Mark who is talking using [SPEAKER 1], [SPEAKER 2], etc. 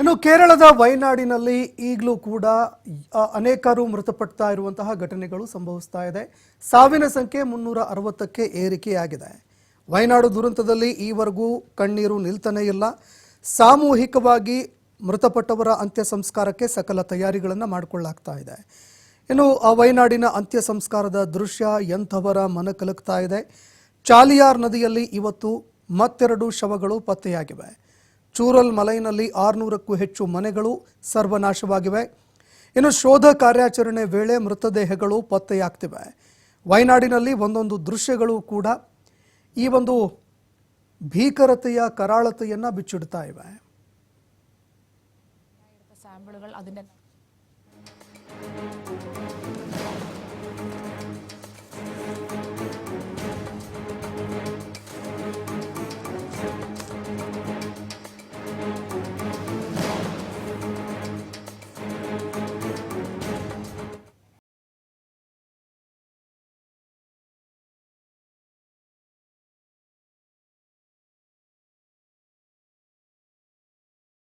[SPEAKER 1] ಇನ್ನು ಕೇರಳದ ವಯನಾಡಿನಲ್ಲಿ ಈಗಲೂ ಕೂಡ ಅನೇಕರು ಮೃತಪಡ್ತಾ ಇರುವಂತಹ ಘಟನೆಗಳು ಸಂಭವಿಸ್ತಾ ಇದೆ. ಸಾವಿನ ಸಂಖ್ಯೆ 360ಕ್ಕೆ ಏರಿಕೆಯಾಗಿದೆ. ವಯನಾಡು ದುರಂತದಲ್ಲಿ ಈವರೆಗೂ ಕಣ್ಣೀರು ನಿಲ್ತಾನೇ ಇಲ್ಲ. ಸಾಮೂಹಿಕವಾಗಿ ಮೃತಪಟ್ಟವರ ಅಂತ್ಯ ಸಂಸ್ಕಾರಕ್ಕೆ ಸಕಲ ತಯಾರಿಗಳನ್ನು ಮಾಡಿಕೊಳ್ಳಲಾಗ್ತಾ ಇದೆ. ಇನ್ನು ಆ ವಯನಾಡಿನ ಅಂತ್ಯ ಸಂಸ್ಕಾರದ ದೃಶ್ಯ ಎಂಥವರ ಮನ ಕಲಕ್ತಾ ಇದೆ. ಚಾಲಿಯಾರ್ ನದಿಯಲ್ಲಿ ಇವತ್ತು ಮತ್ತೆರಡು ಶವಗಳು ಪತ್ತೆಯಾಗಿವೆ. ಚೂರಲ್ ಮಲೈನಲ್ಲಿ 600ಕ್ಕೂ ಹೆಚ್ಚು ಮನೆಗಳು ಸರ್ವನಾಶವಾಗಿವೆ. ಇನ್ನು ಶೋಧ ಕಾರ್ಯಾಚರಣೆ ವೇಳೆ ಮೃತದೇಹಗಳು ಪತ್ತೆಯಾಗ್ತಿವೆ. ವಯನಾಡಿನಲ್ಲಿ ಒಂದೊಂದು ದೃಶ್ಯಗಳು ಕೂಡ ಈ ಒಂದು ಭೀಕರತೆಯ ಕರಾಳತೆಯನ್ನು ಬಿಚ್ಚಿಡ್ತಾ ಇವೆ.
[SPEAKER 2] സാമ്പിളുകൾ അതിന്റെ